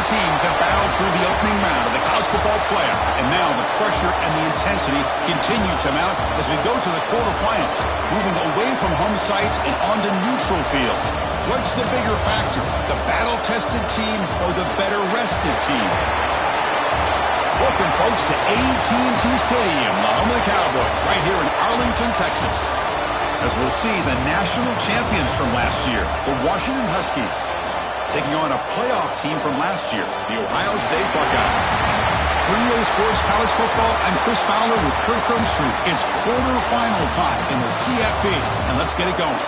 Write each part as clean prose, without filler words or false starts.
teams have battled through the opening round of the college football playoff, and now the pressure and the intensity continue to mount as we go to the quarterfinals, moving away from home sites and onto neutral fields. What's the bigger factor, the battle-tested team or the better-rested team? Welcome, folks, to AT&T Stadium, the home of the Cowboys, right here in Arlington, Texas, as we'll see the national champions from last year, the Washington Huskies, taking on a playoff team from last year, the Ohio State Buckeyes. For EA Sports College Football, I'm Chris Fowler with Kirk Herbstreit. It's quarterfinal time in the CFP, and let's get it going.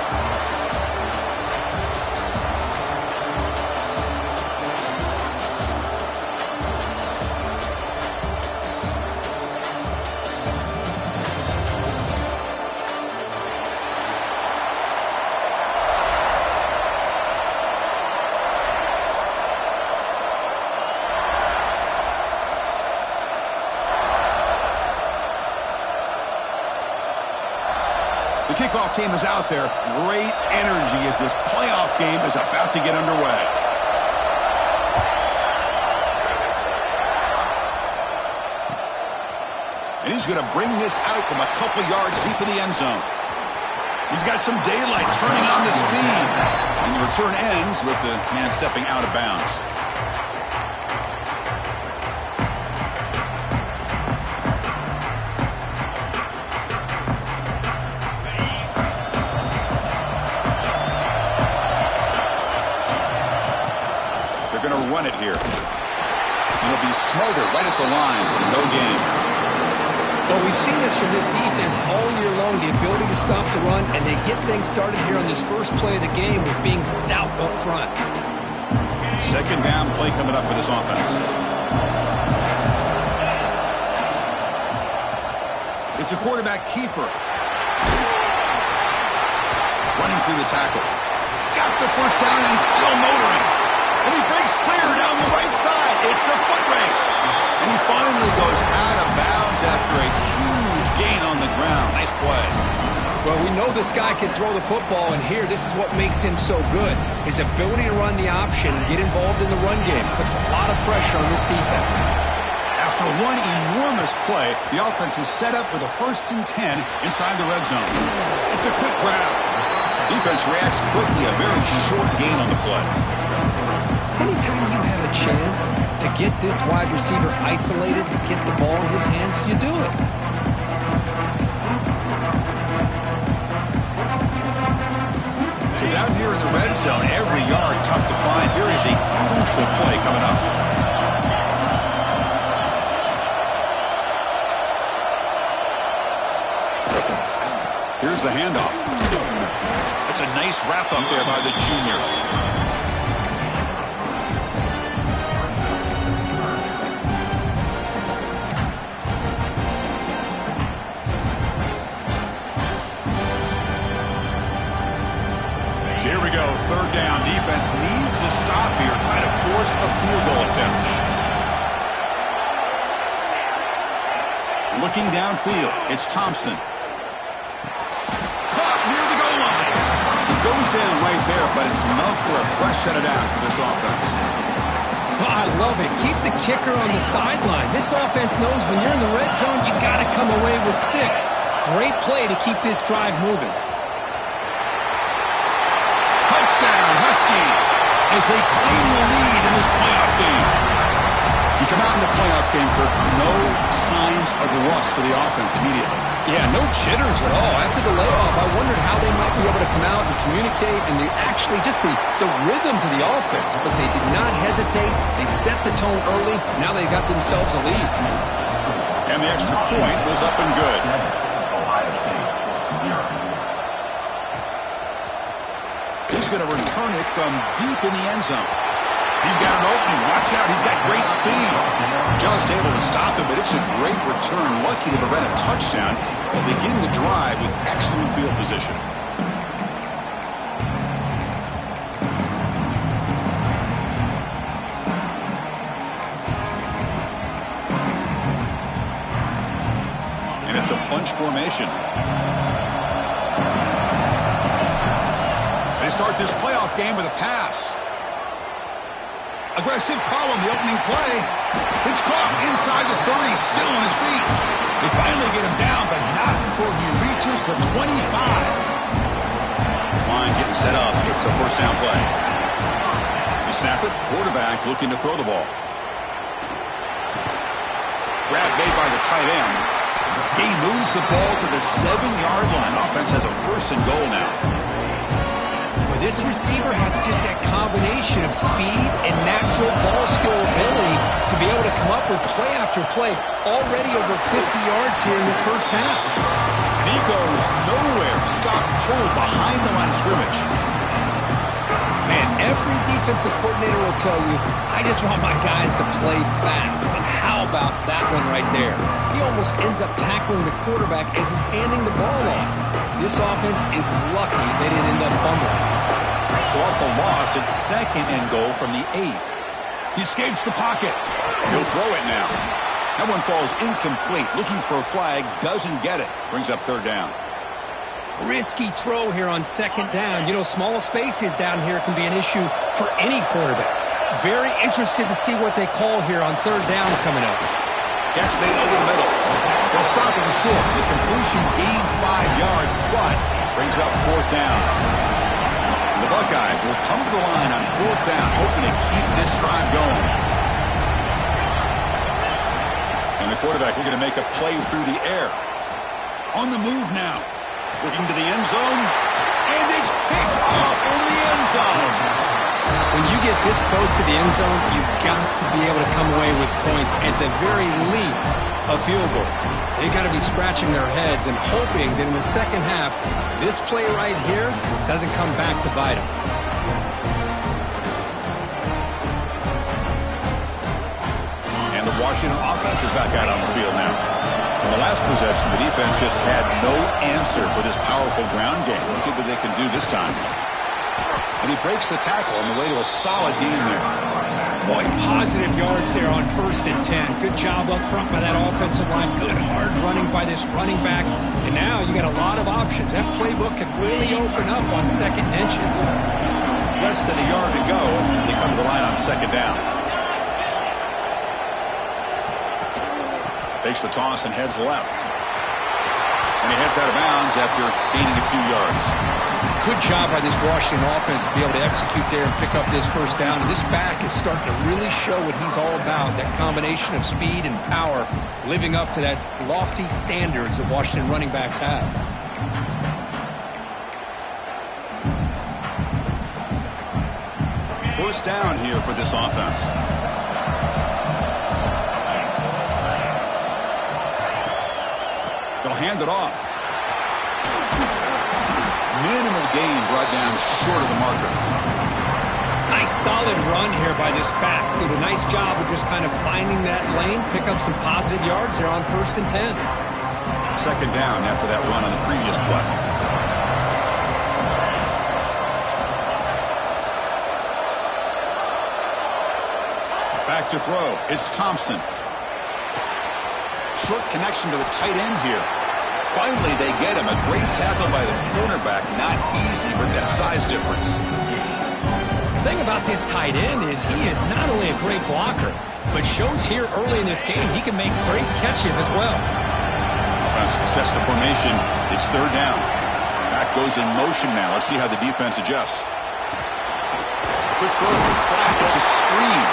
The kickoff team is out there. Great energy as this playoff game is about to get underway. And he's going to bring this out from a couple yards deep in the end zone. He's got some daylight turning on the speed. And the return ends with the man stepping out of bounds. Run it here. And he'll be smarter right at the line for no gain. Well, we've seen this from this defense all year long, the ability to stop the run, and they get things started here on this first play of the game with being stout up front. Second down play coming up for this offense. It's a quarterback keeper. Running through the tackle. He's got the first down and still motoring. And he breaks clear down the right side. It's a foot race. And he finally goes out of bounds after a huge gain on the ground. Nice play. Well, we know this guy can throw the football, and here, this is what makes him so good. His ability to run the option and get involved in the run game puts a lot of pressure on this defense. After one enormous play, the offense is set up with a 1st and 10 inside the red zone. It's a quick grab. Defense reacts quickly, a very short gain on the play. Anytime you have a chance to get this wide receiver isolated, to get the ball in his hands, you do it. So down here in the red zone, every yard tough to find. Here is a crucial play coming up. Here's the handoff. That's a nice wrap up there by the junior. Here we go, third down. Defense needs a stop here, trying to force a field goal attempt. Looking downfield, it's Thompson. Caught near the goal line. He goes down right there, but it's enough for a fresh set of downs for this offense. Well, I love it. Keep the kicker on the sideline. This offense knows when you're in the red zone, you got to come away with 6. Great play to keep this drive moving. Touchdown, Huskies, as they claim the lead in this playoff game. You come out in the playoff game, Kirk, no signs of rust for the offense immediately. Yeah, no jitters at all. After the layoff, I wondered how they might be able to come out and communicate and actually just the rhythm to the offense. But they did not hesitate. They set the tone early. Now they got themselves a lead. And the extra point was up and good. He's going to return it from deep in the end zone. He's got an opening. Watch out. He's got great speed. Just able to stop him, but it's a great return. Lucky to prevent a touchdown and begin the drive with excellent field position. And it's a bunch formation. They start this playoff game with a pass. A aggressive call on the opening play. It's caught inside the 30, still on his feet. They finally get him down, but not before he reaches the 25. This line getting set up. It's a first down play. They snap it. Quarterback looking to throw the ball. Grab made by the tight end. He moves the ball to the 7-yard line. Offense has a first and goal now. Well, this receiver has just that combination of speed and natural ball skill ability to be able to come up with play after play. Already over 50 yards here in this first half. And he goes nowhere. Stop pulled behind the line of scrimmage. Man, every defensive coordinator will tell you, I just want my guys to play fast. And how about that one right there? He almost ends up tackling the quarterback as he's handing the ball off. This offense is lucky they didn't end up fumbling. So off the loss, it's second and goal from the 8. He escapes the pocket. He'll throw it now. That one falls incomplete. Looking for a flag, doesn't get it. Brings up third down. Risky throw here on second down. You know, small spaces down here can be an issue for any quarterback. Very interested to see what they call here on third down coming up. Catch made over the middle. They'll stop him short. The completion gained 5 yards, but brings up fourth down. The Buckeyes will come to the line on fourth down, hoping to keep this drive going. And the quarterback looking to make a play through the air. On the move now. Looking to the end zone, and it's picked off in the end zone. When you get this close to the end zone, you've got to be able to come away with points, at the very least, a field goal. They've got to be scratching their heads and hoping that in the second half, this play right here doesn't come back to bite them. And the Washington offense is back out on the field now. In the last possession, the defense just had no answer for this powerful ground game. Let's see what they can do this time. And he breaks the tackle on the way to a solid gain there. Boy, positive yards there on 1st and 10. Good job up front by that offensive line. Good hard running by this running back. And now you got a lot of options. That playbook could really open up on second and inches. Less than a yard to go as they come to the line on second down. Takes the toss and heads left. And he heads out of bounds after gaining a few yards. Good job by this Washington offense to be able to execute there and pick up this first down. And this back is starting to really show what he's all about. That combination of speed and power, living up to that lofty standards that Washington running backs have. First down here for this offense. They'll hand it off. Minimal gain brought down short of the marker. Nice solid run here by this back. Did a nice job of just kind of finding that lane, pick up some positive yards there on 1st and 10. Second down after that run on the previous play. Back to throw. It's Thompson. Short connection to the tight end here. Finally, they get him. A great tackle by the cornerback. Not easy with that size difference. The thing about this tight end is he is not only a great blocker, but shows here early in this game he can make great catches as well. Offense sets the formation. It's third down. Back goes in motion now. Let's see how the defense adjusts. Quick throw to the flat. It's a screen.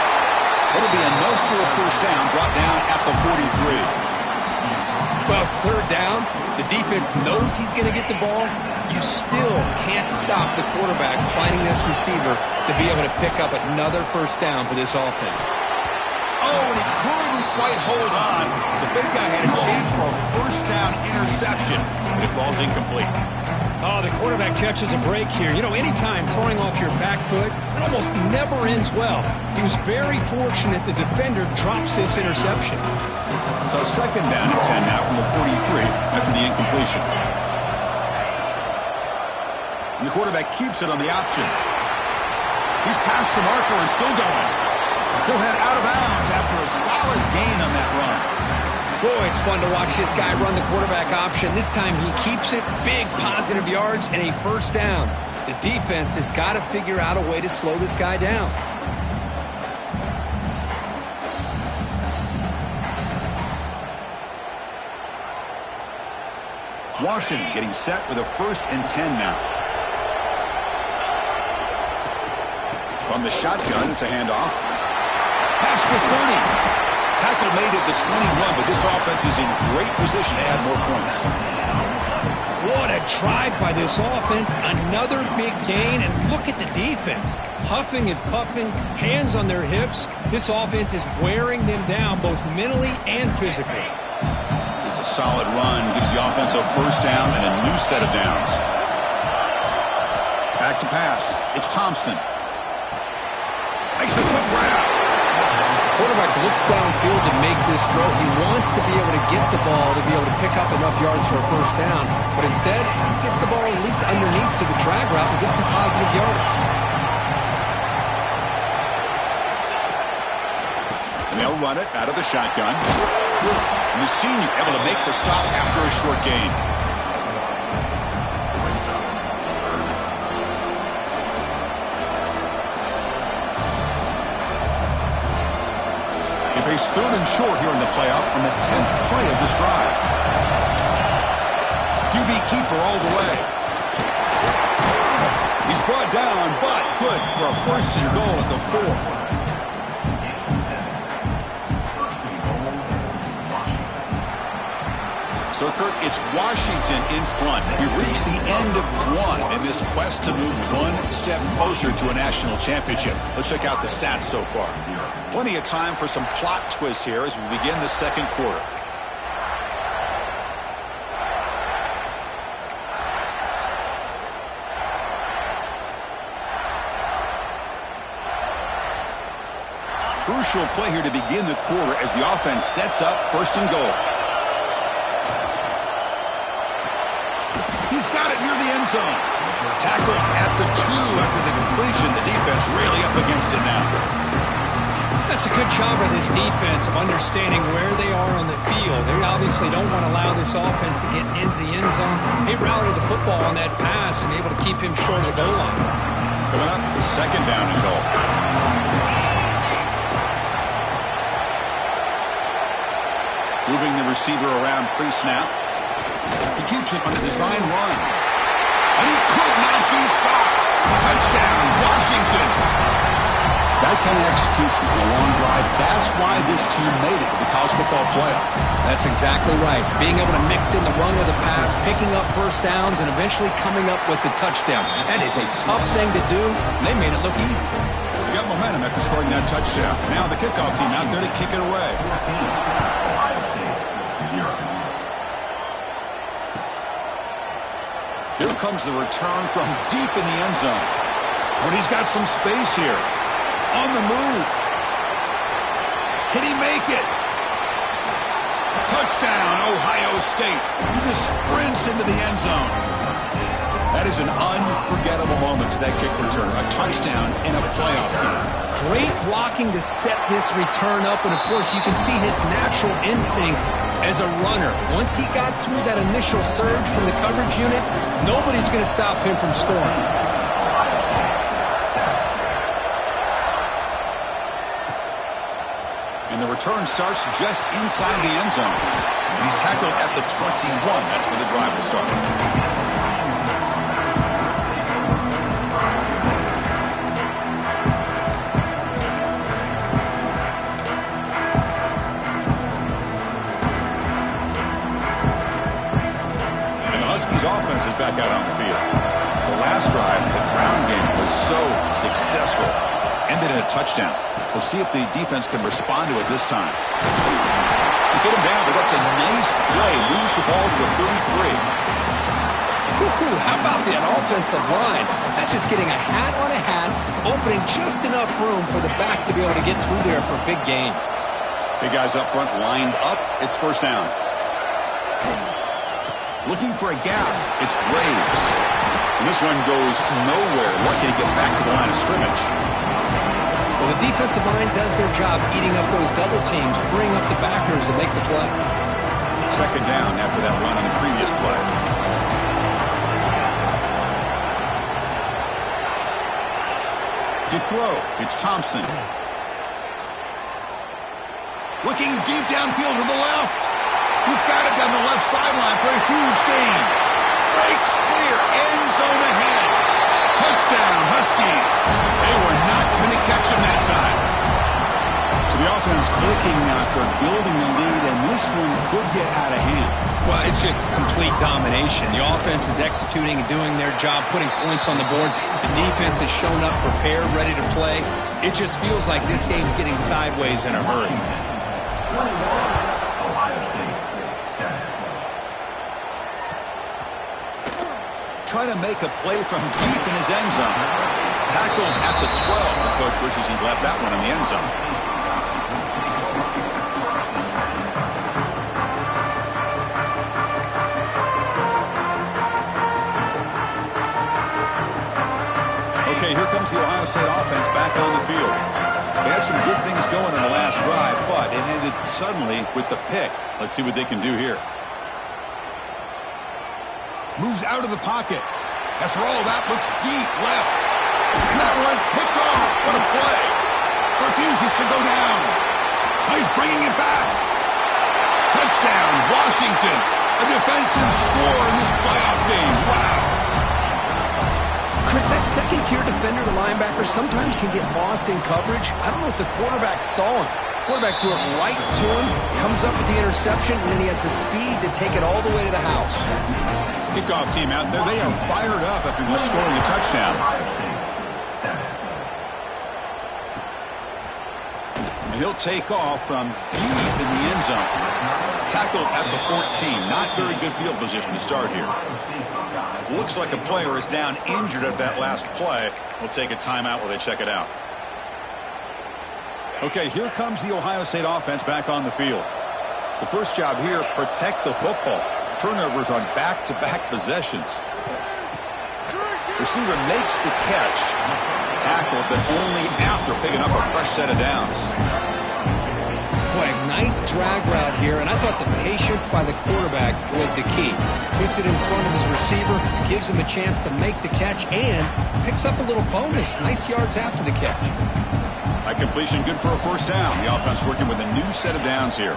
It'll be enough for a first down. Brought down at the 43. Well, it's third down. The defense knows he's going to get the ball. You still can't stop the quarterback finding this receiver to be able to pick up another first down for this offense. Oh, and he couldn't quite hold on. The big guy had a chance for a first down interception, but it falls incomplete. Oh, the quarterback catches a break here. You know, anytime throwing off your back foot, it almost never ends well. He was very fortunate the defender drops this interception. So second down at 10 now from the 43 after the incompletion. And the quarterback keeps it on the option. He's past the marker and still going. He'll head out of bounds after a solid gain on that run. Boy, it's fun to watch this guy run the quarterback option. This time he keeps it, big positive yards, and a first down. The defense has got to figure out a way to slow this guy down. Washington getting set with a 1st and 10 now. From the shotgun, it's a handoff. Past the 30. Tackle made at the 21, but this offense is in great position to add more points. What a drive by this offense. Another big gain, and look at the defense. Huffing and puffing, hands on their hips. This offense is wearing them down both mentally and physically. It's a solid run. Gives the offense a 1st down and a new set of downs. Back to pass. It's Thompson. Makes a quick grab. Quarterback looks downfield to make this throw. He wants to be able to get the ball to be able to pick up enough yards for a 1st down. But instead, he gets the ball at least underneath to the drag route and gets some positive yards. And they'll run it out of the shotgun. And the senior able to make the stop after a short gain. They face 3rd and short here in the playoff on the 10th play of this drive. QB keeper all the way. He's brought down, but good for a 1st and goal at the 4. So, Kurt, it's Washington in front. We've reached the end of one in this quest to move one step closer to a national championship. Let's check out the stats so far. Plenty of time for some plot twists here as we begin the 2nd quarter. Crucial play here to begin the quarter as the offense sets up 1st and goal. He's got it near the end zone. Tackled at the 2 after the completion. The defense really up against it now. That's a good job by this defense of understanding where they are on the field. They obviously don't want to allow this offense to get into the end zone. They routed the football on that pass and able to keep him short of the goal line. Coming up, 2nd down and goal. Moving the receiver around pre-snap. He keeps it on a design run. And he could not be stopped. Touchdown, Washington. That kind of execution on a long drive, that's why this team made it to the college football playoff. That's exactly right. Being able to mix in the run with the pass, picking up 1st downs, and eventually coming up with the touchdown. That is a tough thing to do, and they made it look easy. They got momentum after scoring that touchdown. Now the kickoff team out there to kick it away. Here comes the return from deep in the end zone. When he's got some space here. On the move. Can he make it? Touchdown, Ohio State. He just sprints into the end zone. That is an unforgettable moment to that kick return. A touchdown in a playoff game. Great blocking to set this return up, and of course you can see his natural instincts as a runner. Once he got through that initial surge from the coverage unit, nobody's going to stop him from scoring. And the return starts just inside the end zone. He's tackled at the 21. That's where the drive will start. Offense is back out on the field. The last drive, the ground game, was so successful. Ended in a touchdown. We'll see if the defense can respond to it this time. They get him down, but that's a nice play. Moves the ball to the 33. How about that offensive line? That's just getting a hat on a hat, opening just enough room for the back to be able to get through there for a big gain. Big guys up front lined up. It's 1st down. Looking for a gap. It's Braves. And this one goes nowhere. Lucky to get back to the line of scrimmage. Well, the defensive line does their job eating up those double teams, freeing up the backers to make the play. 2nd down after that run on the previous play. To throw, it's Thompson. Looking deep downfield to the left. He's got it down the left sideline for a huge gain. Breaks clear. End zone ahead. Touchdown, Huskies. They were not going to catch him that time. So the offense clicking now, Kirk, building the lead, and this one could get out of hand. Well, it's just complete domination. The offense is executing and doing their job, putting points on the board. The defense has shown up, prepared, ready to play. It just feels like this game's getting sideways in a hurry. Try to make a play from deep in his end zone. Tackled at the 12. The coach wishes he'd left that one in the end zone. Okay, here comes the Ohio State offense back on the field. They had some good things going in the last drive, but it ended suddenly with the pick. Let's see what they can do here. Moves out of the pocket. That's roll. That looks deep left. And that one's picked off. What a play. Refuses to go down. Oh, he's bringing it back. Touchdown, Washington. A defensive score in this playoff game. Wow. Chris, that second-tier defender, the linebacker, sometimes can get lost in coverage. I don't know if the quarterback saw him. Quarterback threw it right to him, comes up with the interception, and then he has the speed to take it all the way to the house. Kickoff team out there. They are fired up after just scoring a touchdown. And he'll take off from deep in the end zone. Tackled at the 14. Not very good field position to start here. Looks like a player is down injured at that last play. We'll take a timeout while they check it out. Okay, here comes the Ohio State offense back on the field. The first job here, protect the football. Turnovers on back-to-back possessions. Receiver makes the catch. Tackled, but only after picking up a fresh set of downs. Boy, a nice drag route here, and I thought the patience by the quarterback was the key. Puts it in front of his receiver, gives him a chance to make the catch, and picks up a little bonus. Nice yards after the catch. By completion, good for a first down. The offense working with a new set of downs here.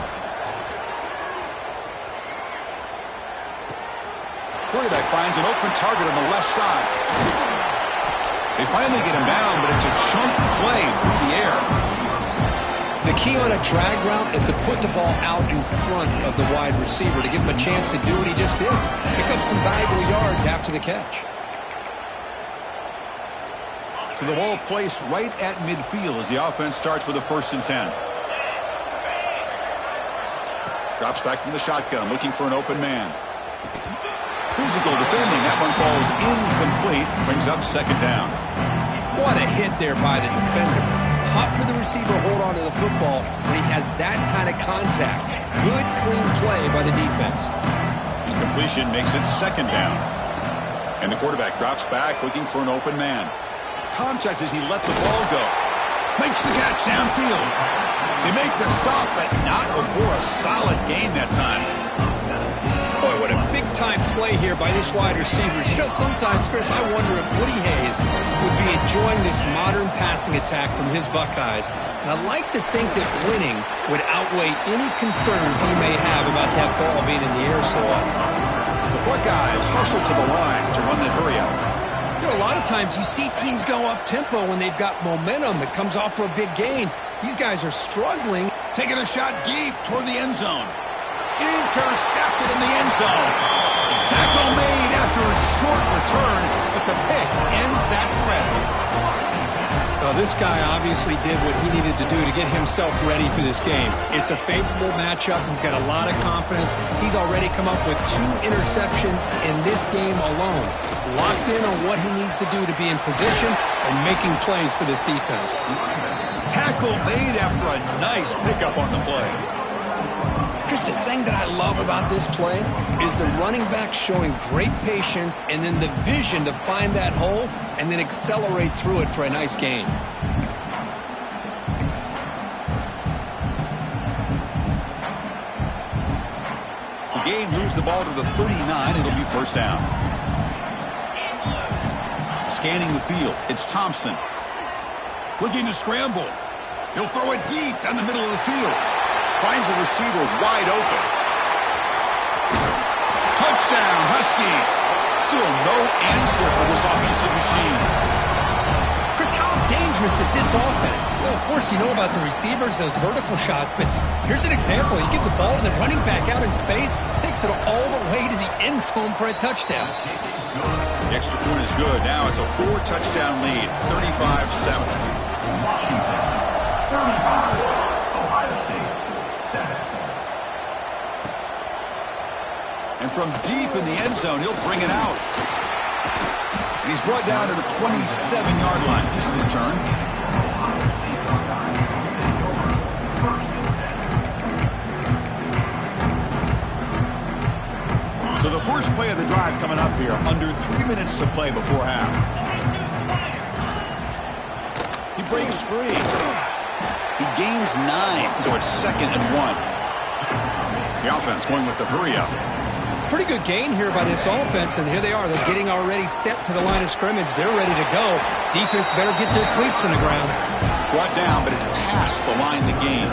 Quarterback finds an open target on the left side. They finally get him down, but it's a chunk play through the air. The key on a drag route is to put the ball out in front of the wide receiver to give him a chance to do what he just did. Pick up some valuable yards after the catch. So the ball placed right at midfield as the offense starts with a 1st and 10. Drops back from the shotgun, looking for an open man. Physical defending. That one falls incomplete. Brings up 2nd down. What a hit there by the defender. Tough for the receiver to hold on to the football when he has that kind of contact. Good, clean play by the defense. Incompletion makes it 2nd down. And the quarterback drops back, looking for an open man. Contact as he let the ball go. Makes the catch downfield. They make the stop, but not before a solid gain that time. Boy, what a big-time play here by this wide receiver. You know, sometimes, Chris, I wonder if Woody Hayes would be enjoying this modern passing attack from his Buckeyes. And I'd like to think that winning would outweigh any concerns he may have about that ball being in the air so often. The Buckeyes hustle to the line to run the hurry up. You know, a lot of times you see teams go up-tempo when they've got momentum. It comes off for a big gain. These guys are struggling. Taking a shot deep toward the end zone. Intercepted in the end zone. Tackle made after a short return, but the pick ends that threat. Well, this guy obviously did what he needed to do to get himself ready for this game. It's a favorable matchup. He's got a lot of confidence. He's already come up with 2 interceptions in this game alone. Locked in on what he needs to do to be in position and making plays for this defense. Tackle made after a nice pickup on the play. Chris, the thing that I love about this play is the running back showing great patience and then the vision to find that hole and then accelerate through it for a nice gain. The game moves the ball to the 39. It'll be 1st down. Scanning the field. It's Thompson. Looking to scramble. He'll throw it deep down the middle of the field. Finds the receiver wide open. Touchdown, Huskies. Still no answer for this offensive machine. Chris, how dangerous is this offense? Well, of course, you know about the receivers, those vertical shots, but here's an example. You give the ball to the running back out in space, takes it all the way to the end zone for a touchdown. The extra point is good. Now it's a 4-touchdown lead, 35-7. Ohio State, 7. And from deep in the end zone, he'll bring it out. And he's brought down to the 27-yard line. Decent return. So the first play of the drive coming up here. Under 3 minutes to play before half. He breaks free. He gains 9, so it's 2nd and 1. The offense going with the hurry-up. Pretty good gain here by this offense, and here they are. They're getting already set to the line of scrimmage. They're ready to go. Defense better get their cleats in the ground. Brought down, but it's past the line to gain.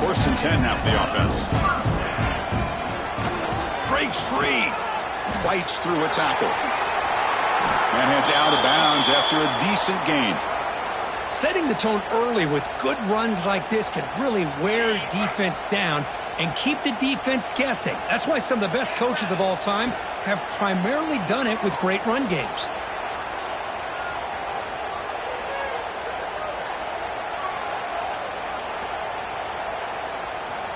1st and 10 now for the offense. Breaks free. Fights through a tackle. And heads out of bounds after a decent gain. Setting the tone early with good runs like this can really wear defense down and keep the defense guessing. That's why some of the best coaches of all time have primarily done it with great run games.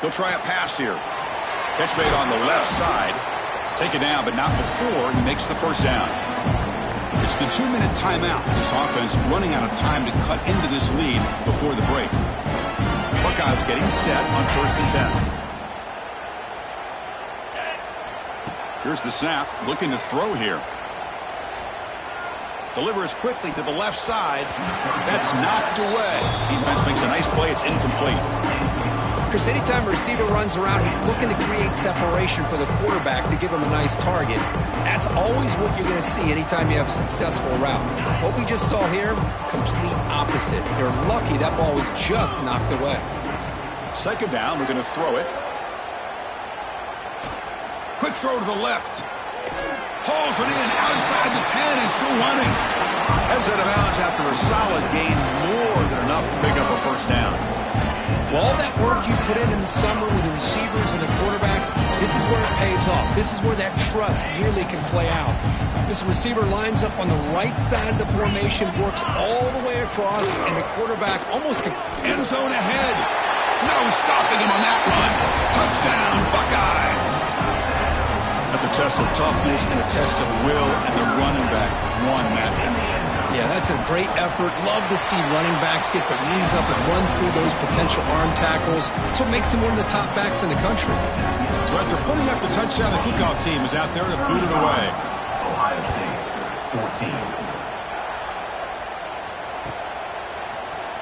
He'll try a pass here. Catch made on the left side. Take it down, but not before he makes the first down. It's the 2-minute timeout. This offense running out of time to cut into this lead before the break. Buckeyes getting set on 1st and 10. Here's the snap. Looking to throw here. Delivers quickly to the left side. That's knocked away. Defense makes a nice play. It's incomplete. Chris, anytime a receiver runs around, he's looking to create separation for the quarterback to give him a nice target. That's always what you're going to see anytime you have a successful route. What we just saw here, complete opposite. They're lucky that ball was just knocked away. 2nd down, we're going to throw it. Quick throw to the left. Hauls it in outside the 10 and still running. Heads out of bounds after a solid gain, more than enough to pick up a first down. Well, all that work you put in the summer with the receivers and the quarterbacks, this is where it pays off. This is where that trust really can play out. This receiver lines up on the right side of the formation, works all the way across, and the quarterback almost can... End zone ahead. No stopping him on that run. Touchdown, Buckeyes. That's a test of toughness and a test of will, and the running back won that game. Yeah, that's a great effort. Love to see running backs get their knees up and run through those potential arm tackles. That's what makes them one of the top backs in the country. So after putting up the touchdown, the kickoff team is out there to boot it away. Ohio State, 14.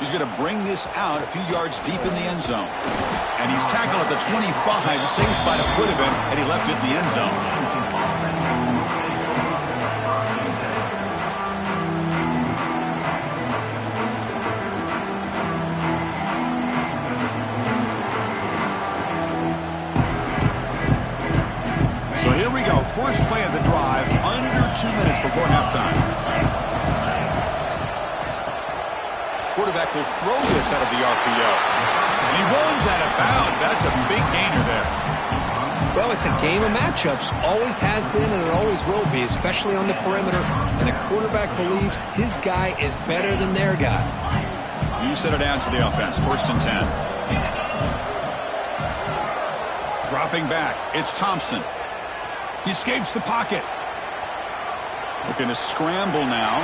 He's going to bring this out a few yards deep in the end zone. And he's tackled at the 25, the same spot it would have been had he left it in the end zone. So here we go, first play of the drive, under 2 minutes before halftime. Quarterback will throw this out of the RPO. And he runs out of bounds. That's a big gainer there. Well, it's a game of matchups. Always has been and it always will be, especially on the perimeter. And the quarterback believes his guy is better than their guy. You set it down to the offense, 1st and 10. Dropping back, it's Thompson. He escapes the pocket. Looking to scramble now.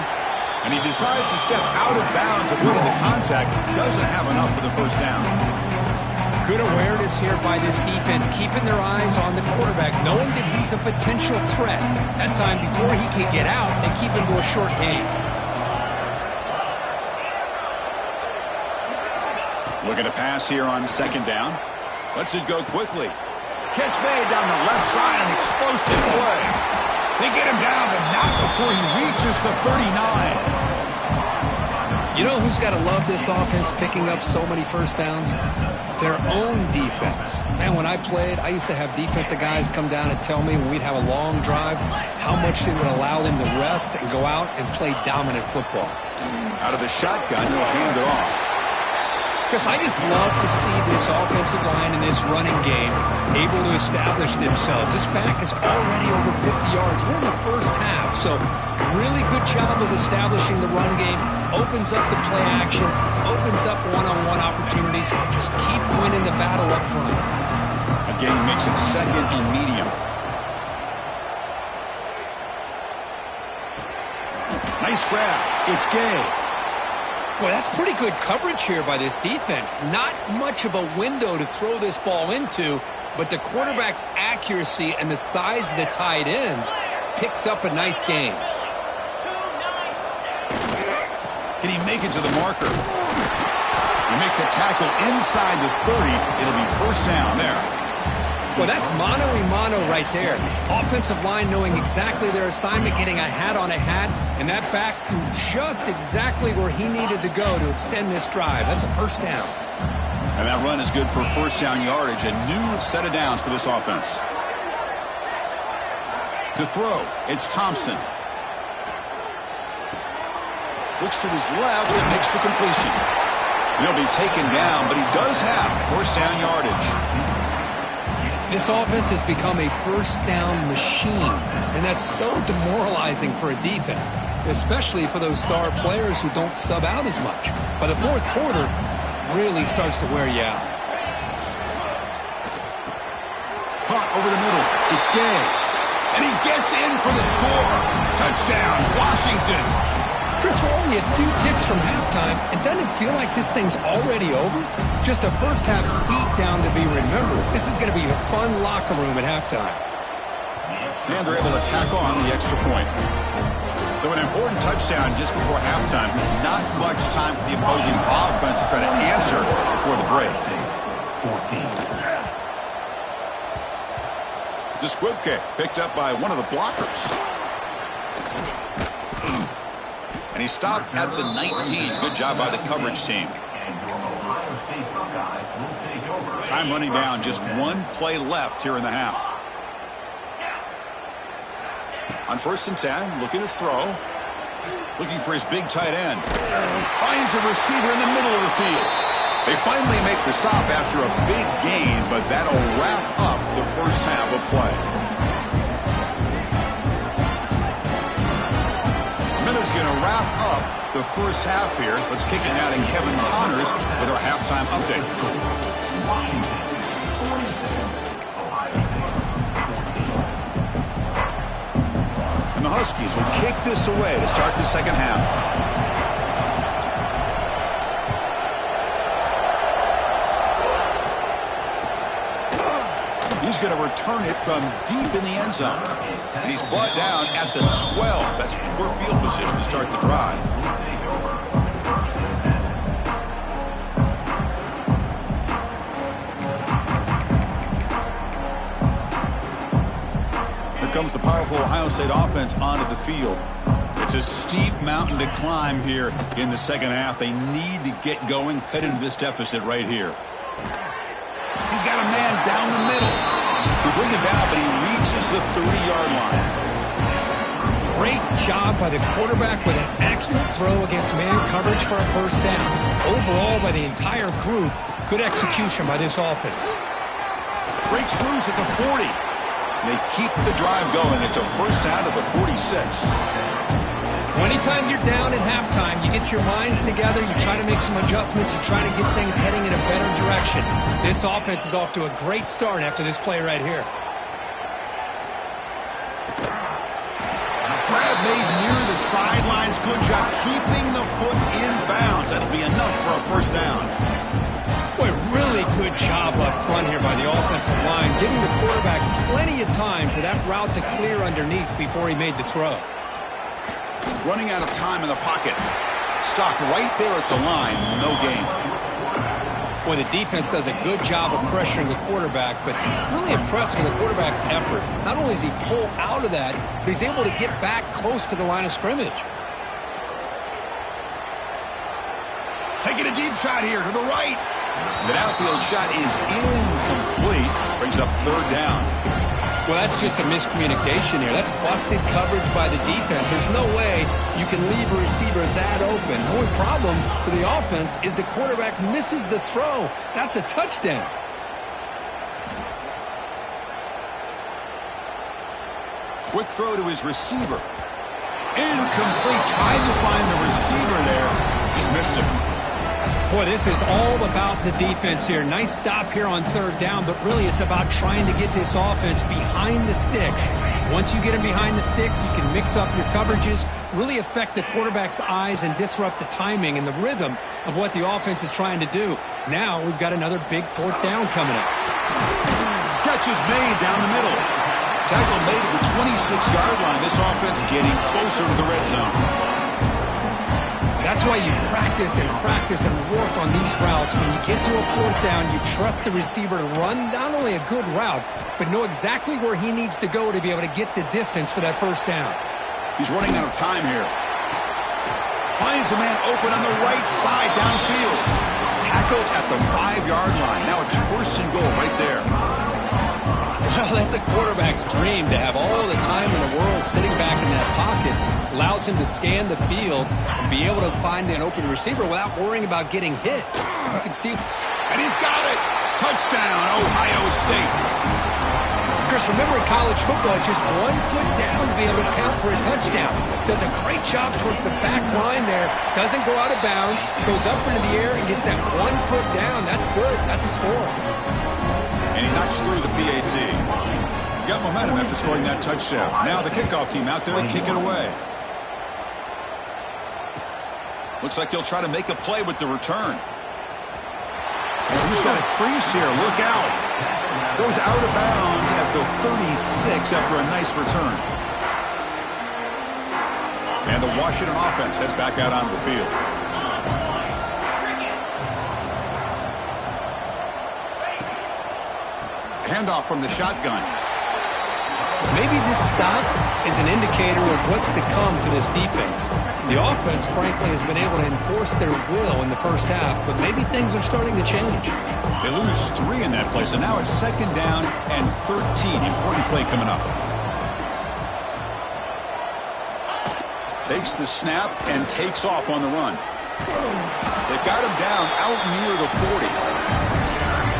And he decides to step out of bounds, avoiding the contact. Doesn't have enough for the first down. Good awareness here by this defense, keeping their eyes on the quarterback, knowing that he's a potential threat. That time, before he can get out, they keep him to a short gain. Looking to pass here on 2nd down. Lets it go quickly. Catch made down the left side, an explosive play. They get him down, but not before he reaches the 39. You know who's got to love this offense picking up so many first downs? Their own defense. Man, when I played, I used to have defensive guys come down and tell me when we'd have a long drive how much they would allow them to rest and go out and play dominant football. Out of the shotgun, he'll hand it off. Because I just love to see this offensive line and this running game able to establish themselves. This back is already over 50 yards. We're in the first half, so really good job of establishing the run game. Opens up the play action, opens up one-on-one opportunities. Just keep winning the battle up front. Again, makes it second and medium. Nice grab. It's Gay. Boy, that's pretty good coverage here by this defense. Not much of a window to throw this ball into, but the quarterback's accuracy and the size of the tight end picks up a nice gain. Can he make it to the marker? You make the tackle inside the 30. It'll be first down there. Well, that's mano-a-mano right there. Offensive line knowing exactly their assignment, getting a hat on a hat, and that back threw just exactly where he needed to go to extend this drive. That's a first down. And that run is good for first down yardage. A new set of downs for this offense. To throw, it's Thompson. Looks to his left and makes the completion. And he'll be taken down, but he does have first down yardage. This offense has become a first down machine, and that's so demoralizing for a defense, especially for those star players who don't sub out as much. By the fourth quarter, really starts to wear you out. Caught over the middle. It's Gay. And he gets in for the score. Touchdown, Washington. Chris, we're only a few ticks from halftime, and doesn't it feel like this thing's already over? Just a first-half beatdown to be remembered. This is going to be a fun locker room at halftime. And they're able to tack on the extra point. So an important touchdown just before halftime. Not much time for the opposing offense to try to answer before the break. 14. It's a squib kick picked up by one of the blockers. And he stopped at the 19. Good job by the coverage team. Time running down. Just one play left here in the half. On 1st and 10, looking to throw. Looking for his big tight end. Finds a receiver in the middle of the field. They finally make the stop after a big gain, but that'll wrap up the first half of play. Miller's going to wrap up the first half here. Let's kick it out in Kevin Connors with our halftime update. And the Huskies will kick this away to start the second half. He's going to return it from deep in the end zone. And he's brought down at the 12. That's poor field position to start the drive. Here comes the powerful Ohio State offense onto the field. It's a steep mountain to climb here in the second half. They need to get going, cut into this deficit right here. He's got a man down the middle. We bring him down, but he reaches the 30-yard line. Great job by the quarterback with an accurate throw against man coverage for a first down. Overall, by the entire group, good execution by this offense. Breaks loose at the 40. They keep the drive going. It's a first down at the 46. Anytime you're down at halftime, you get your minds together, you try to make some adjustments, you try to get things heading in a better direction. This offense is off to a great start after this play right here. Grab made near the sidelines. Good job keeping the foot in bounds. That'll be enough for a first down. Boy, really good job up front here by the offensive line, giving the quarterback plenty of time for that route to clear underneath before he made the throw. Running out of time in the pocket. Stopped right there at the line. No gain. Boy, the defense does a good job of pressuring the quarterback, but really impressed with the quarterback's effort. Not only does he pull out of that, but he's able to get back close to the line of scrimmage. Taking a deep shot here to the right. The downfield shot is incomplete. Brings up third down. Well, that's just a miscommunication here. That's busted coverage by the defense. There's no way you can leave a receiver that open. The only problem for the offense is the quarterback misses the throw. That's a touchdown. Quick throw to his receiver. Incomplete. Tried to find the receiver there. Just missed him. Boy, this is all about the defense here. Nice stop here on third down, but really it's about trying to get this offense behind the sticks. Once you get them behind the sticks, you can mix up your coverages, really affect the quarterback's eyes and disrupt the timing and the rhythm of what the offense is trying to do. Now we've got another big fourth down coming up. Catch is made down the middle. Tackle made at the 26-yard line. This offense getting closer to the red zone. That's why you practice and work on these routes. When you get to a fourth down, you trust the receiver to run not only a good route, but know exactly where he needs to go to be able to get the distance for that first down. He's running out of time here. Finds a man open on the right side downfield. Tackled at the 5-yard line. Now it's first and goal right there. Well, that's a quarterback's dream to have all the time in the world sitting back in that pocket. Allows him to scan the field and be able to find an open receiver without worrying about getting hit. You can see. And he's got it. Touchdown, Ohio State. Chris, remember in college football, it's just 1 foot down to be able to count for a touchdown. Does a great job towards the back line there. Doesn't go out of bounds. Goes up into the air and gets that 1 foot down. That's good. That's a score. And he knocks through the PAT. Got momentum after scoring that touchdown. Now the kickoff team out there to kick it away. Looks like he'll try to make a play with the return. He's got a crease here. Look out. Goes out of bounds at the 36 after a nice return. And the Washington offense heads back out onto the field. Handoff from the shotgun. Maybe this stop is an indicator of what's to come for this defense. The offense, frankly, has been able to enforce their will in the first half, but maybe things are starting to change. They lose 3 in that play, so now it's second down and 13. Important play coming up. Takes the snap and takes off on the run. They got him down out near the 40.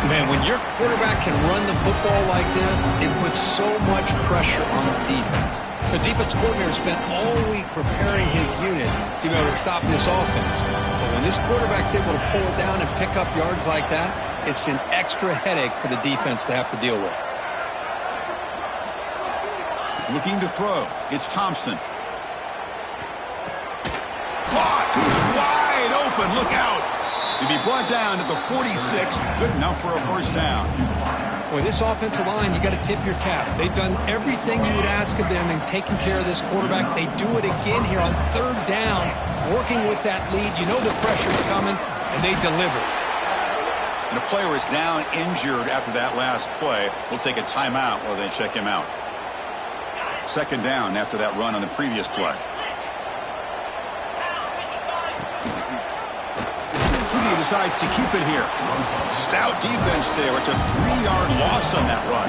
Man, when your quarterback can run the football like this, it puts so much pressure on the defense. The defense coordinator spent all week preparing his unit to be able to stop this offense. But when this quarterback's able to pull it down and pick up yards like that, it's an extra headache for the defense to have to deal with. Looking to throw. It's Thompson. Clock is wide open. Look out. To be brought down at the 46, good enough for a first down. Boy, this offensive line, you got to tip your cap. They've done everything you would ask of them in taking care of this quarterback. They do it again here on third down, working with that lead. You know the pressure's coming, and they deliver. And the player is down injured after that last play. We'll take a timeout while they check him out. Second down after that run on the previous play. Decides to keep it here. Stout defense there. It's a 3-yard loss on that run.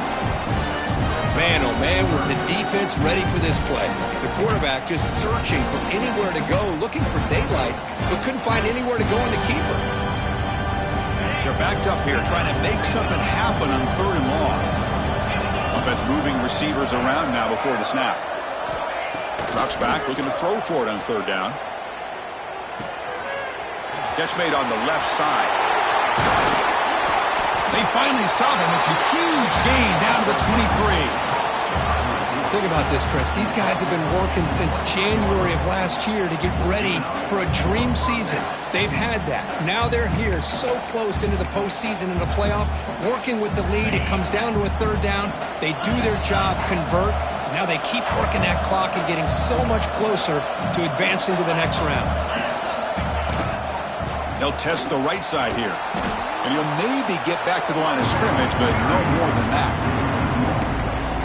Man, oh man, was the defense ready for this play. The quarterback just searching for anywhere to go, looking for daylight, but couldn't find anywhere to go in the keeper. They're backed up here, trying to make something happen on third and long. Offense moving receivers around now before the snap. Drops back, looking to throw for it on third down. Catch made on the left side. They finally stop him. It's a huge gain down to the 23. Think about this, Chris. These guys have been working since January of last year to get ready for a dream season. They've had that. Now they're here so close into the postseason and the playoff, working with the lead. It comes down to a third down. They do their job, convert. Now they keep working that clock and getting so much closer to advancing to the next round. They'll test the right side here. And he'll maybe get back to the line of scrimmage, but no more than that.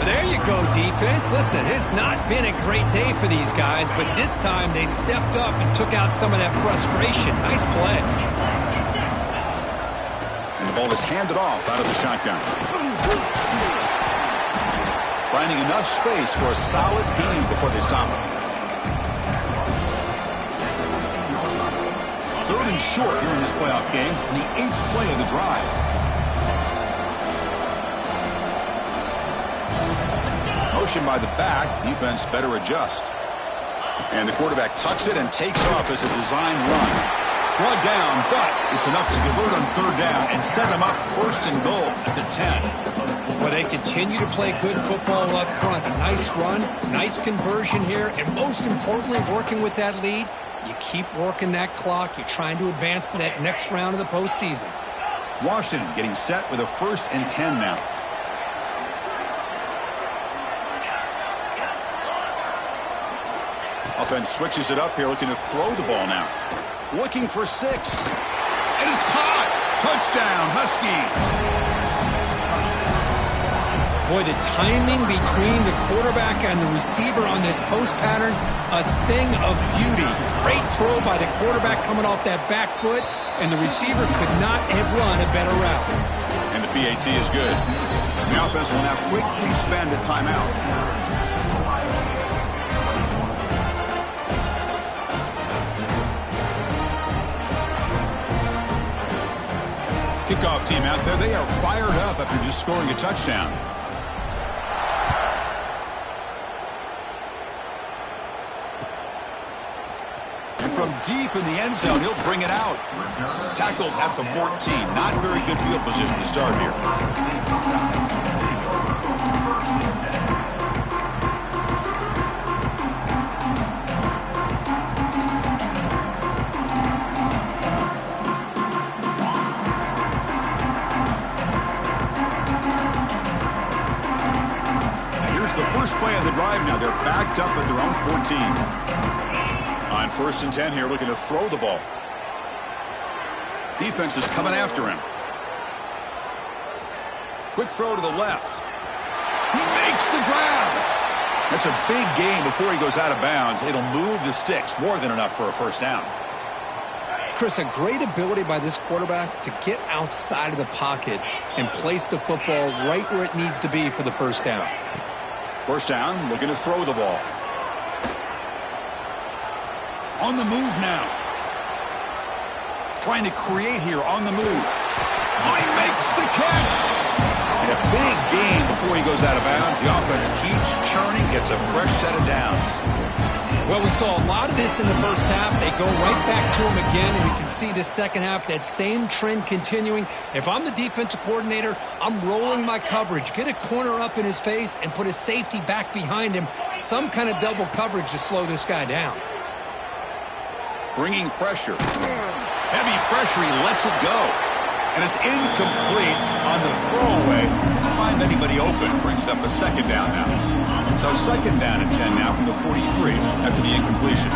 There you go, defense. Listen, it's not been a great day for these guys, but this time they stepped up and took out some of that frustration. Nice play. ball is handed off out of the shotgun. Finding enough space for a solid gain before they stop it. 3rd and short here in this playoff game, and the 8th play of the drive. Motion by the back, defense better adjust. And the quarterback tucks it and takes off as a design run. Brought down, but it's enough to convert on 3rd down and set them up 1st and goal at the 10. Well, they continue to play good football up front. A nice run, nice conversion here, and most importantly, working with that lead. You keep working that clock. You're trying to advance to that next round of the postseason. Washington getting set with a 1st and 10 now. Offense switches it up here, looking to throw the ball now. Looking for 6. And it's caught. Touchdown, Huskies. Boy, the timing between the quarterback and the receiver on this post pattern, a thing of beauty. Great throw by the quarterback coming off that back foot, and the receiver could not have run a better route. And the PAT is good. The offense will now quickly spend a timeout. Kickoff team out there, they are fired up after just scoring a touchdown. And from deep in the end zone, he'll bring it out. Tackled at the 14. Not very good field position to start here. Play of the drive now. They're backed up at their own 14. On 1st and 10 here, looking to throw the ball. Defense is coming after him. Quick throw to the left. He makes the grab. That's a big gain before he goes out of bounds. It'll move the sticks. More than enough for a 1st down. Chris, a great ability by this quarterback to get outside of the pocket and place the football right where it needs to be for the 1st down. 1st down, looking to throw the ball. On the move now. Trying to create here on the move. Oh, he makes the catch. And a big gain before he goes out of bounds. The offense keeps churning, gets a fresh set of downs. Well, we saw a lot of this in the 1st half. They go right back to him again, and we can see the 2nd half, that same trend continuing. If I'm the defensive coordinator, I'm rolling my coverage. Get a corner up in his face and put a safety back behind him. Some kind of double coverage to slow this guy down. Bringing pressure. Heavy pressure, he lets it go. And it's incomplete on the throwaway. Didn't find anybody open. Brings up a 2nd down now. So 2nd down and 10 now from the 43 after the incompletion.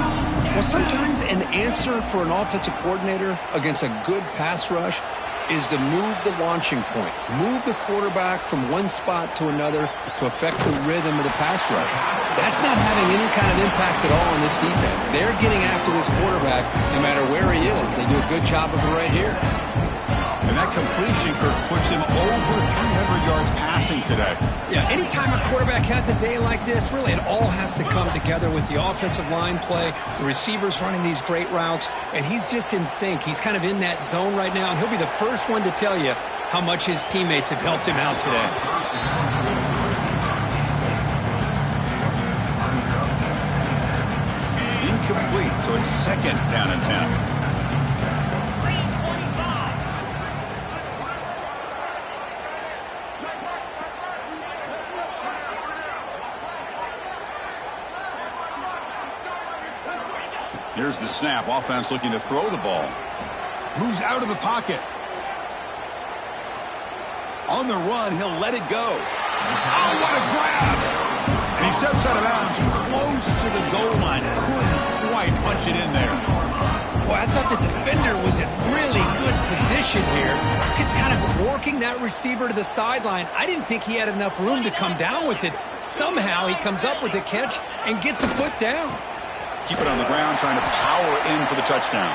Well, sometimes an answer for an offensive coordinator against a good pass rush is to move the launching point. Move the quarterback from one spot to another to affect the rhythm of the pass rush. That's not having any kind of impact at all on this defense. They're getting after this quarterback no matter where he is. They do a good job of it right here. And that completion, Kirk, puts him over 300 yards passing today. Yeah, anytime a quarterback has a day like this, really it all has to come together with the offensive line play, the receivers running these great routes, and he's just in sync. He's kind of in that zone right now, and he'll be the first one to tell you how much his teammates have helped him out today. Incomplete, so it's 2nd down and 10. Here's the snap. Offense looking to throw the ball. Moves out of the pocket. On the run, he'll let it go. Oh, what a grab! And he steps out of bounds close to the goal line. Couldn't quite punch it in there. Boy, I thought the defender was in really good position here. It's kind of working that receiver to the sideline. I didn't think he had enough room to come down with it. Somehow he comes up with the catch and gets a foot down. Keep it on the ground, trying to power in for the touchdown.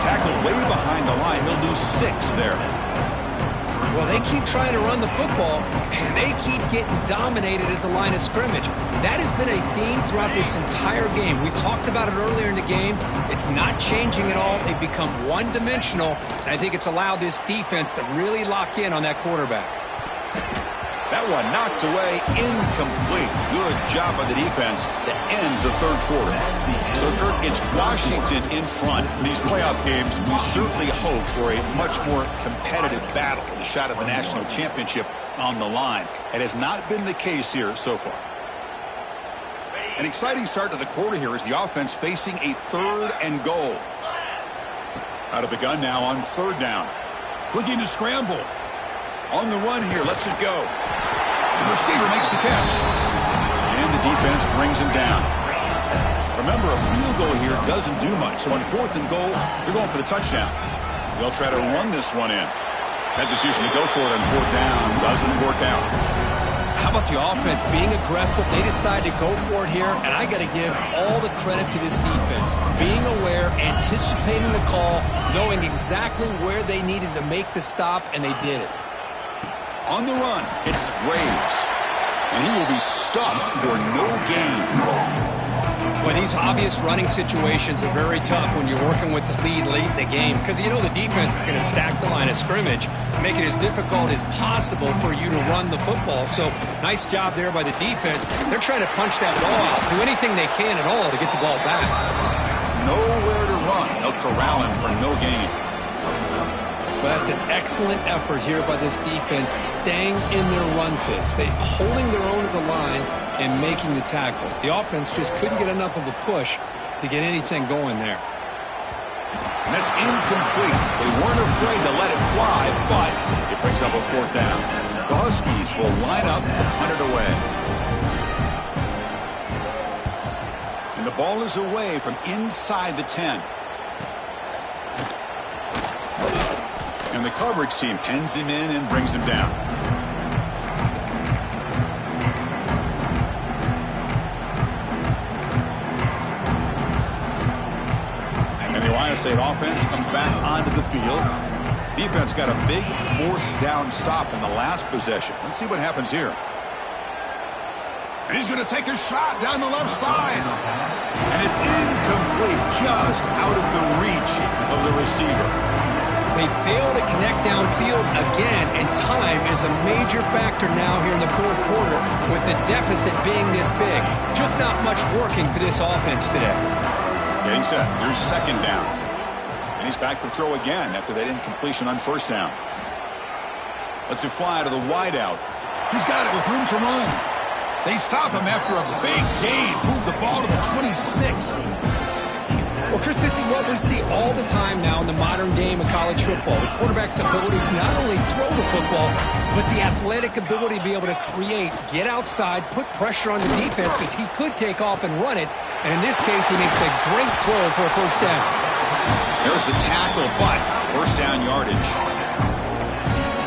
Tackled way behind the line. He'll lose 6 there. Well, they keep trying to run the football, and they keep getting dominated at the line of scrimmage. That has been a theme throughout this entire game. We've talked about it earlier in the game. It's not changing at all. They've become one-dimensional, and I think it's allowed this defense to really lock in on that quarterback. That one knocked away, incomplete. Good job by the defense to end the third quarter. So, Kurt, it's Washington in front. In these playoff games, we certainly hope for a much more competitive battle with a shot at the national championship on the line. It has not been the case here so far. An exciting start to the quarter here as the offense facing a 3rd and goal. Out of the gun now on 3rd down. Looking to scramble. On the run here, lets it go. The receiver makes the catch. And the defense brings him down. Remember, a field goal here doesn't do much. So on 4th and goal, they're going for the touchdown. They'll try to run this one in. That decision to go for it on 4th down doesn't work out. How about the offense being aggressive? They decide to go for it here, and I got to give all the credit to this defense. Being aware, anticipating the call, knowing exactly where they needed to make the stop, and they did it. On the run, it's Graves. And he will be stuffed for no gain. Well, these obvious running situations are very tough when you're working with the lead late in the game because you know the defense is going to stack the line of scrimmage, make it as difficult as possible for you to run the football. So, nice job there by the defense. They're trying to punch that ball out, do anything they can at all to get the ball back. Nowhere to run. They'll corral him for no gain. Well, that's an excellent effort here by this defense, staying in their run fits. They holding their own at the line and making the tackle. The offense just couldn't get enough of a push to get anything going there. And that's incomplete. They weren't afraid to let it fly, but it brings up a 4th down. The Huskies will line up to punt it away. And the ball is away from inside the 10. And the coverage team pens him in and brings him down. And the Ohio State offense comes back onto the field. Defense got a big 4th down stop in the last possession. Let's see what happens here. And he's going to take a shot down the left side. And it's incomplete, just out of the reach of the receiver. They fail to connect downfield again, and time is a major factor now here in the 4th quarter with the deficit being this big. Just not much working for this offense today. Getting set. Here's 2nd down. And he's back to throw again after that incompletion on 1st down. Lets it fly to the wideout. He's got it with room to run. They stop him after a big gain. Move the ball to the 26. Well, Chris, this is what we see all the time now in the modern game of college football. The quarterback's ability to not only throw the football, but the athletic ability to be able to create, get outside, put pressure on the defense because he could take off and run it. And in this case, he makes a great throw for a 1st down. There's the tackle, but 1st down yardage.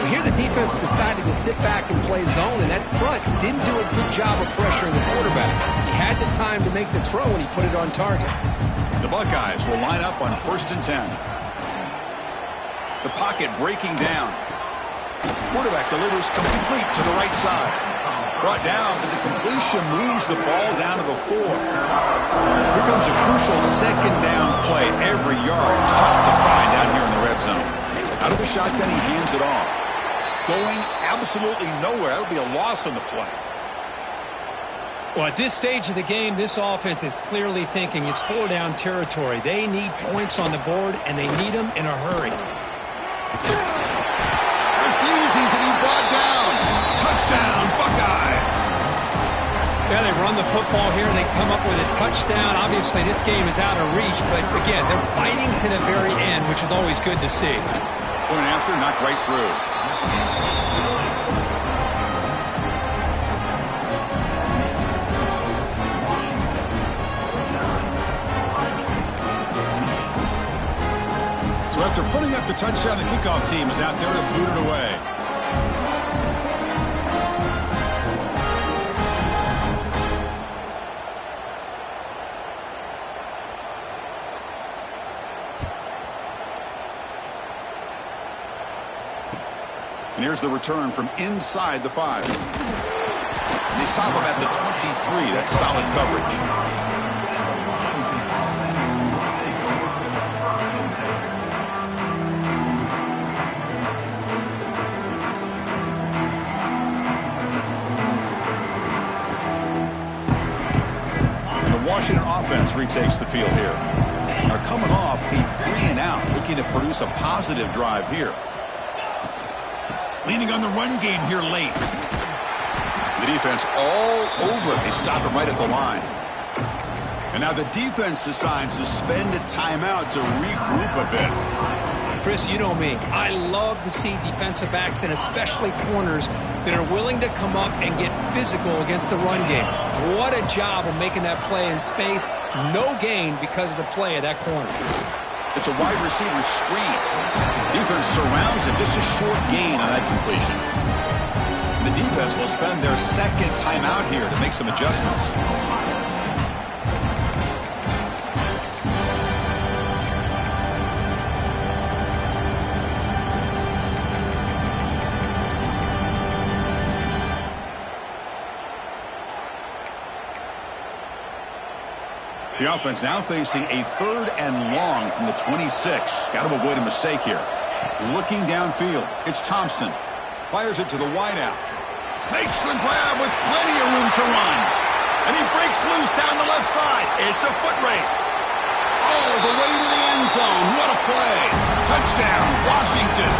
Well, here the defense decided to sit back and play zone, and that front didn't do a good job of pressuring the quarterback. He had the time to make the throw, and he put it on target. The Buckeyes will line up on 1st and 10. The pocket breaking down. Quarterback delivers complete to the right side. Brought down, but the completion moves the ball down to the 4. Here comes a crucial 2nd down play. Every yard tough to find out here in the red zone. Out of the shotgun, he hands it off. Going absolutely nowhere. That would be a loss on the play. Well, at this stage of the game, this offense is clearly thinking it's 4-down territory. They need points on the board, and they need them in a hurry. Refusing to be brought down. Touchdown, Buckeyes. Yeah, they run the football here. They come up with a touchdown. Obviously, this game is out of reach, but again, they're fighting to the very end, which is always good to see. Point after, knocked right through. So after putting up the touchdown, the kickoff team is out there to boot it away. And here's the return from inside the 5. And they stop him at the 23. That's solid coverage. Washington offense retakes the field here. Are coming off a 3-and-out, looking to produce a positive drive here. Leaning on the run game here late. The defense all over it. They stop it right at the line. And now the defense decides to spend a timeout to regroup a bit. Chris, you know me. I love to see defensive backs and especially corners that are willing to come up and get physical against the run game. What a job of making that play in space. No gain because of the play of that corner. It's a wide receiver screen. Defense surrounds him. Just a short gain on that completion. The defense will spend their second timeout here to make some adjustments. The offense now facing a 3rd and long from the 26. Got to avoid a mistake here. Looking downfield. It's Thompson. Fires it to the wideout. Makes the grab with plenty of room to run. And he breaks loose down the left side. It's a foot race. All the way to the end zone. What a play. Touchdown, Washington.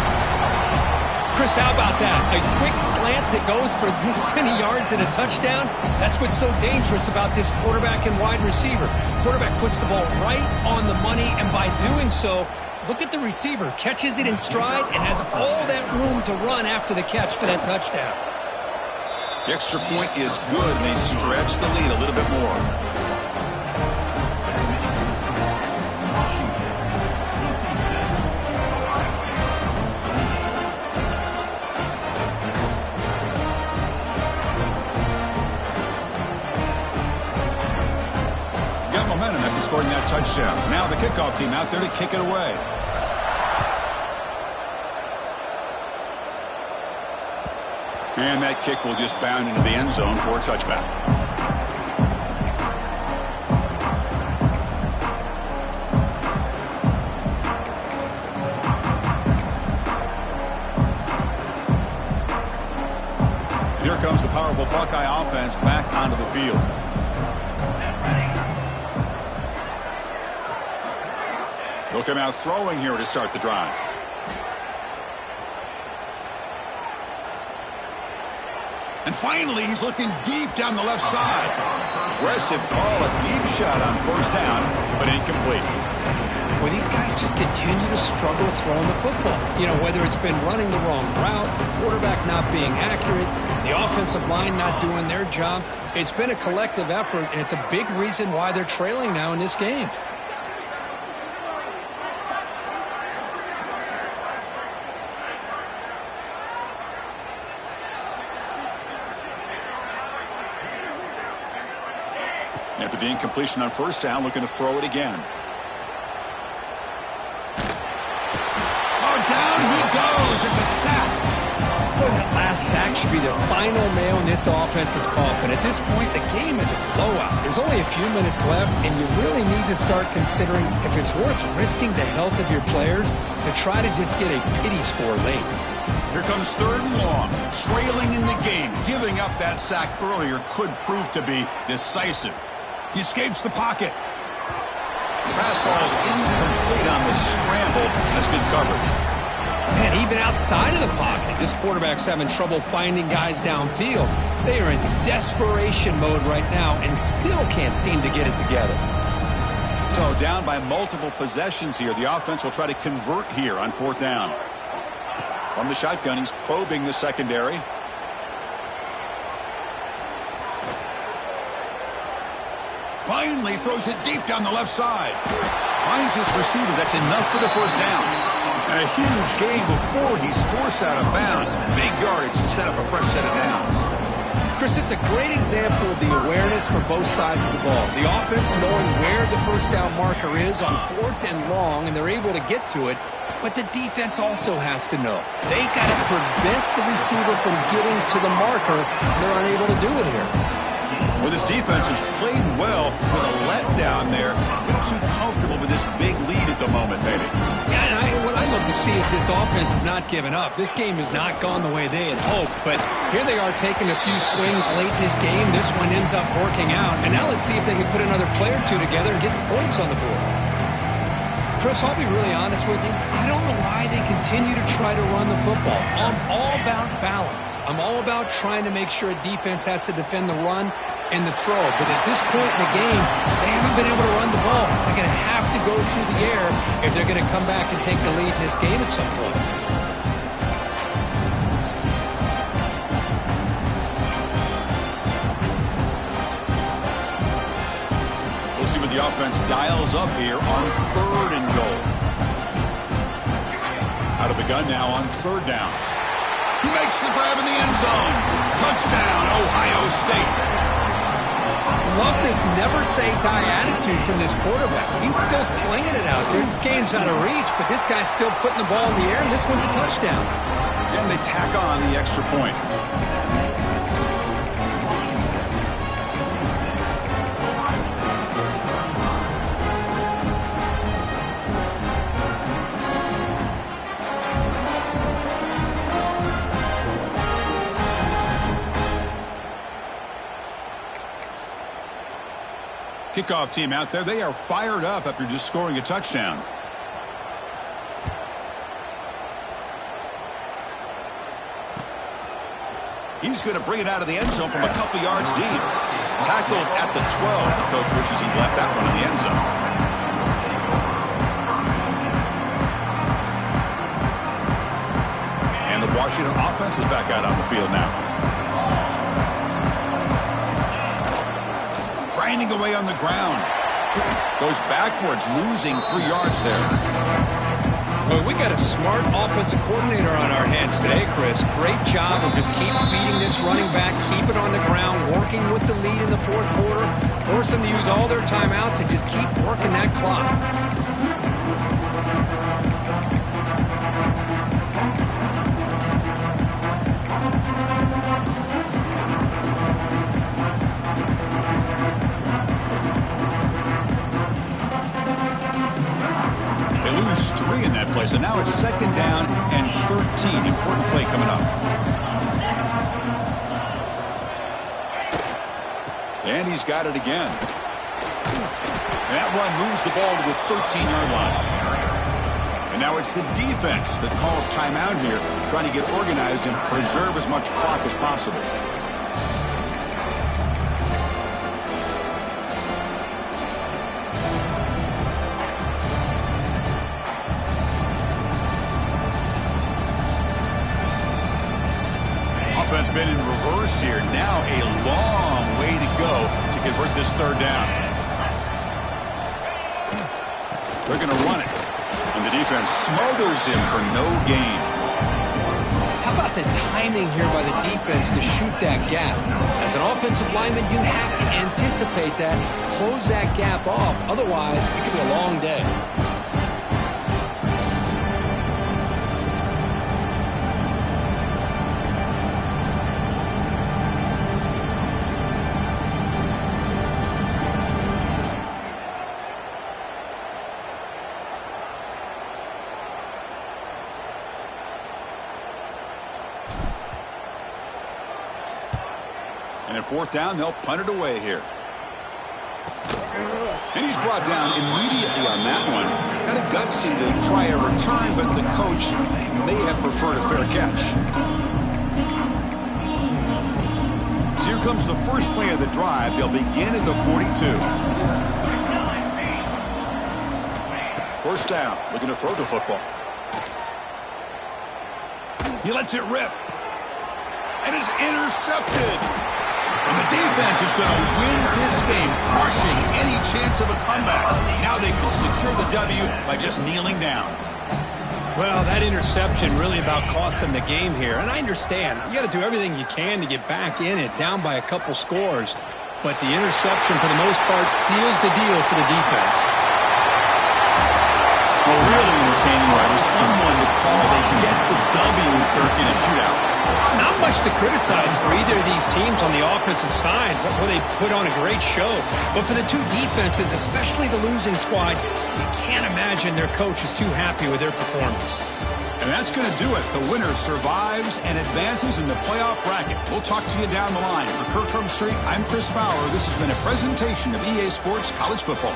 Chris, how about that? A quick slant that goes for this many yards and a touchdown. That's what's so dangerous about this quarterback and wide receiver. Quarterback puts the ball right on the money, and by doing so, look at the receiver. Catches it in stride and has all that room to run after the catch for that touchdown. The extra point is good, and they stretch the lead a little bit more. Scoring that touchdown. Now the kickoff team out there to kick it away. And that kick will just bound into the end zone for a touchback. Here comes the powerful Buckeye offense back onto the field. He'll come out throwing here to start the drive. And finally, he's looking deep down the left side. Aggressive call, a deep shot on 1st down, but incomplete. Well, these guys just continue to struggle throwing the football. You know, whether it's been running the wrong route, the quarterback not being accurate, the offensive line not doing their job. It's been a collective effort, and it's a big reason why they're trailing now in this game. After the incompletion on 1st down, looking to throw it again. Oh, down he goes. It's a sack. Boy, that last sack should be the final nail in this offense's coffin. At this point, the game is a blowout. There's only a few minutes left, and you really need to start considering if it's worth risking the health of your players to try to just get a pity score late. Here comes 3rd and long. Trailing in the game. Giving up that sack earlier could prove to be decisive. He escapes the pocket. The pass ball is incomplete on the scramble. That's good coverage. Man, even outside of the pocket, this quarterback's having trouble finding guys downfield. They are in desperation mode right now and still can't seem to get it together. So down by multiple possessions here. The offense will try to convert here on 4th down. From the shotgun, he's probing the secondary. Finally throws it deep down the left side. Finds his receiver. That's enough for the 1st down. And a huge gain before he's forced out of bounds. Big yardage to set up a fresh set of downs. Chris, this is a great example of the awareness for both sides of the ball. The offense knowing where the 1st down marker is on 4th and long, and they're able to get to it. but the defense also has to know. They got to prevent the receiver from getting to the marker. They're unable to do it here. Well, this defense has played well with a letdown there. Not too comfortable with this big lead at the moment, maybe. Yeah, and what I love to see is this offense is not giving up. This game has not gone the way they had hoped, but here they are taking a few swings late in this game. This one ends up working out, and now let's see if they can put another play or two together and get the points on the board. Chris, I'll be really honest with you. I don't know why they continue to try to run the football. I'm all about balance. I'm all about trying to make sure a defense has to defend the run and the throw. But at this point in the game, they haven't been able to run the ball. They're going to have to go through the air if they're going to come back and take the lead in this game at some point. We'll see what the offense dials up here on 3rd and goal. Out of the gun now on 3rd down. He makes the grab in the end zone. Touchdown, Ohio State. Love this never-say-die attitude from this quarterback. He's still slinging it out there. This game's out of reach, but this guy's still putting the ball in the air, and this one's a touchdown. And they tack on the extra point. Kickoff team out there. They are fired up after just scoring a touchdown. He's going to bring it out of the end zone from a couple yards deep. Tackled at the 12. The coach wishes he'd left that one in the end zone. And the Washington offense is back out on the field now. Grinding away on the ground. Goes backwards, losing 3 yards there. Well, we got a smart offensive coordinator on our hands today, Chris. Great job of just keep feeding this running back, keep it on the ground, working with the lead in the 4th quarter, force them to use all their timeouts and just keep working that clock. In that place, and now it's 2nd down and 13. Important play coming up. And he's got it again. That run moves the ball to the 13-yard line. And now it's the defense that calls timeout here, trying to get organized and preserve as much clock as possible. Offense been in reverse here. Now a long way to go to convert this 3rd down. They're going to run it. And the defense smothers him for no gain. How about the timing here by the defense to shoot that gap? As an offensive lineman, you have to anticipate that, close that gap off. Otherwise, it could be a long day. And at 4th down, they'll punt it away here. And he's brought down immediately on that one. Got a gutsy to try a return, but the coach may have preferred a fair catch. So here comes the first play of the drive. They'll begin at the 42. 1st down, looking to throw the football. He lets it rip. And is intercepted. And the defense is going to win this game, crushing any chance of a comeback. Now they can secure the W by just kneeling down. Well, that interception really about cost them the game here. And I understand. You got to do everything you can to get back in it, down by a couple scores. But the interception, for the most part, seals the deal for the defense. Well, really entertaining, right? to criticize for either of these teams on the offensive side, where they put on a great show. But for the two defenses, especially the losing squad, you can't imagine their coach is too happy with their performance. And that's going to do it. The winner survives and advances in the playoff bracket. We'll talk to you down the line. For Kirk Street, I'm Chris Fowler. This has been a presentation of EA Sports College Football.